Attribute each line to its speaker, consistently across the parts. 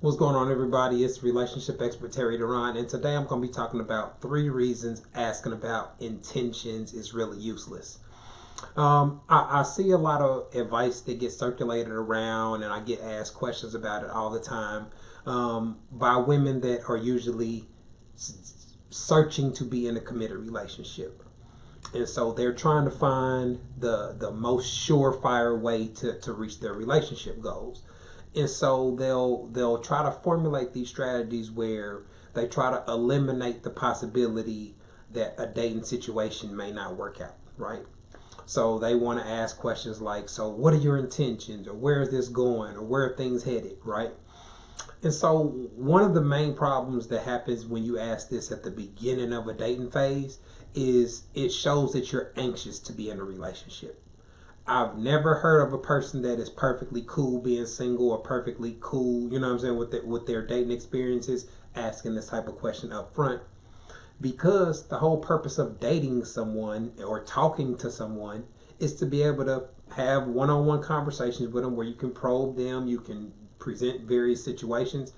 Speaker 1: What's going on, everybody? It's relationship expert Terry Duran, and today I'm going to be talking about 3 reasons asking about intentions is really useless. I see a lot of advice that gets circulated around, and I get asked questions about it all the time by women that are usually searching to be in a committed relationship. And so they're trying to find the most surefire way to reach their relationship goals. And so they'll try to formulate these strategies where they try to eliminate the possibility that a dating situation may not work out, right? So they want to ask questions like, so what are your intentions, or where is this going, or where are things headed, right? And so one of the main problems that happens when you ask this at the beginning of a dating phase is it shows that you're anxious to be in a relationship. I've never heard of a person that is perfectly cool being single, or perfectly cool, you know what I'm saying, with their dating experiences, asking this type of question up front. Because the whole purpose of dating someone or talking to someone is to be able to have one-on-one conversations with them where you can probe them, you can present various situations,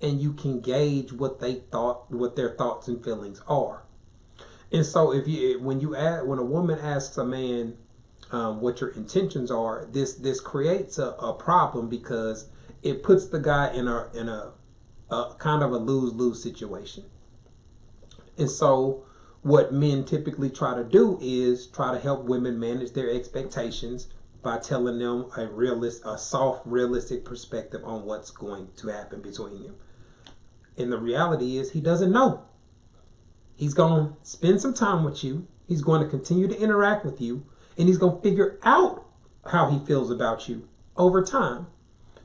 Speaker 1: and you can gauge what their thoughts and feelings are. And so when a woman asks a man what your intentions are, this creates a problem, because it puts the guy in a kind of a lose-lose situation. And so what men typically try to do is try to help women manage their expectations by telling them a soft, realistic perspective on what's going to happen between them. And the reality is he doesn't know. He's going to spend some time with you. He's going to continue to interact with you, and he's going to figure out how he feels about you over time.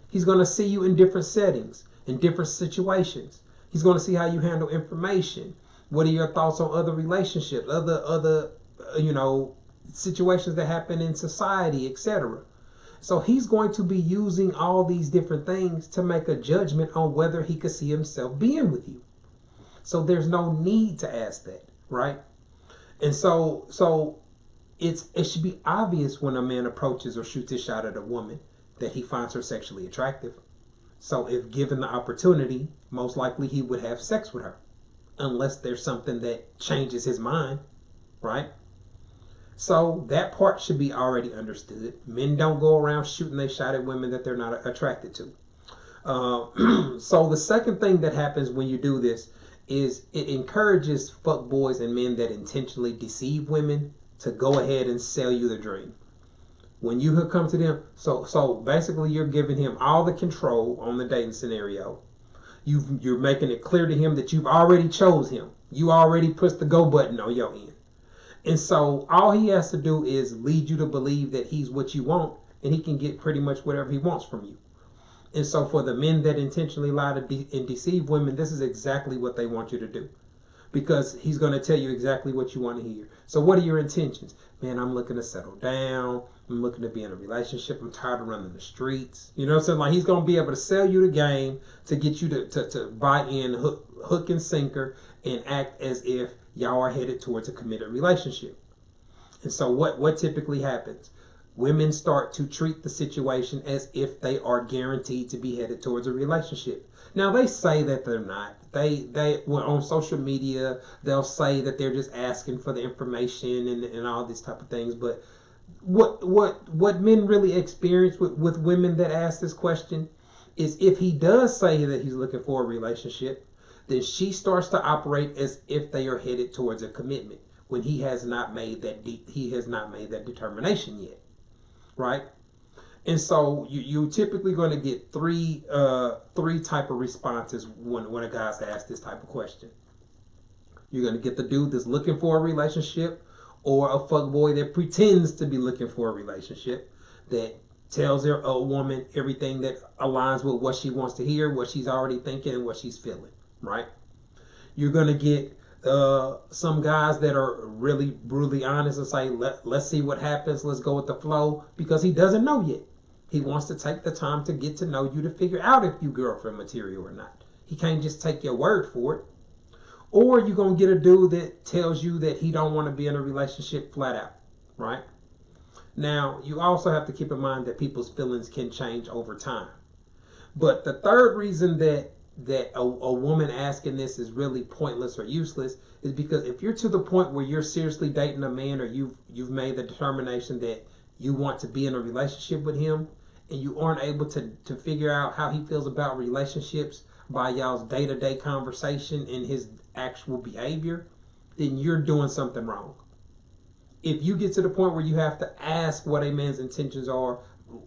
Speaker 1: He's going to see you in different settings, in different situations. He's going to see how you handle information. What are your thoughts on other relationships, other situations that happen in society, etc. So he's going to be using all these different things to make a judgment on whether he could see himself being with you. So there's no need to ask that, right? And so it should be obvious when a man approaches or shoots his shot at a woman that he finds her sexually attractive. So if given the opportunity, most likely he would have sex with her, unless there's something that changes his mind, right? So that part should be already understood. Men don't go around shooting their shot at women that they're not attracted to. So the second thing that happens when you do this is it encourages fuckboys and men that intentionally deceive women to go ahead and sell you the dream. When you come to them, so basically you're giving him all the control on the dating scenario. You're making it clear to him that you've already chose him. You already pushed the go button on your end. And so all he has to do is lead you to believe that he's what you want, and he can get pretty much whatever he wants from you. And so for the men that intentionally lie and deceive women, this is exactly what they want you to do. Because he's going to tell you exactly what you want to hear. So what are your intentions? Man, I'm looking to settle down. I'm looking to be in a relationship. I'm tired of running the streets. You know what I'm saying? Like, he's going to be able to sell you the game to get you to buy in hook and sinker and act as if y'all are headed towards a committed relationship. And so what typically happens? Women start to treat the situation as if they are guaranteed to be headed towards a relationship. Now, they say that they're not. Well, on social media, they'll say that they're just asking for the information and all these type of things. But what men really experience with women that ask this question is, if he does say that he's looking for a relationship, then she starts to operate as if they are headed towards a commitment when he has not made that determination yet, right? And so you typically going to get three type of responses when a guy's asked this type of question. You're going to get the dude that's looking for a relationship, or a fuckboy that pretends to be looking for a relationship, that tells a woman everything that aligns with what she wants to hear, what she's already thinking, and what she's feeling, right? You're going to get some guys that are really brutally honest and say, let's see what happens, let's go with the flow, because he doesn't know yet. He wants to take the time to get to know you, to figure out if you girlfriend material or not. He can't just take your word for it. Or you're going to get a dude that tells you that he don't want to be in a relationship flat out, right? Now, you also have to keep in mind that people's feelings can change over time. But the third reason that a woman asking this is really pointless or useless is because if you're to the point where you're seriously dating a man, or you've made the determination that you want to be in a relationship with him, and you aren't able to figure out how he feels about relationships by y'all's day-to-day conversation and his actual behavior, then you're doing something wrong. If you get to the point where you have to ask what a man's intentions are,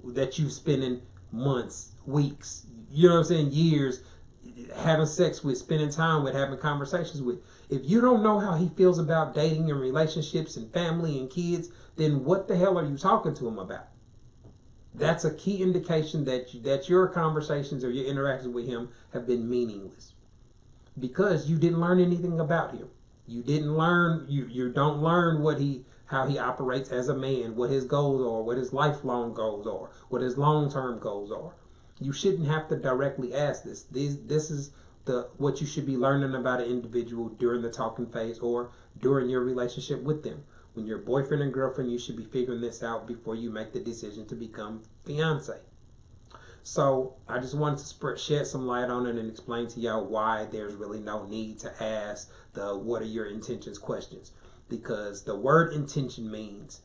Speaker 1: that you've spending months, weeks, you know what I'm saying, years having sex with, spending time with, having conversations with, if you don't know how he feels about dating and relationships and family and kids, then what the hell are you talking to him about? That's a key indication that your conversations or your interactions with him have been meaningless, because you didn't learn anything about him. You didn't learn, you don't learn how he operates as a man, what his goals are, what his lifelong goals are, what his long-term goals are. You shouldn't have to directly ask this. This is what you should be learning about an individual during the talking phase or during your relationship with them. When you're boyfriend and girlfriend, you should be figuring this out before you make the decision to become fiance. So I just wanted to shed some light on it and explain to y'all why there's really no need to ask the "what are your intentions" questions, because the word intention means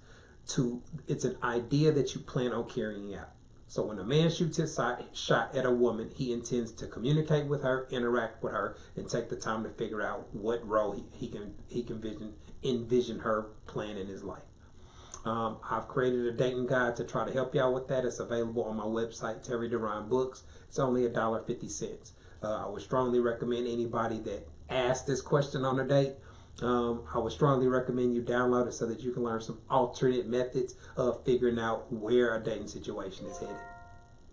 Speaker 1: it's an idea that you plan on carrying out. So when a man shoots his shot at a woman, he intends to communicate with her, interact with her, and take the time to figure out what role he can envision her playing in his life. I've created a dating guide to try to help y'all with that. It's available on my website, Terry Duran Books. It's only $1.50. I would strongly recommend anybody that asks this question on a date, I would strongly recommend you download it so that you can learn some alternate methods of figuring out where a dating situation is headed.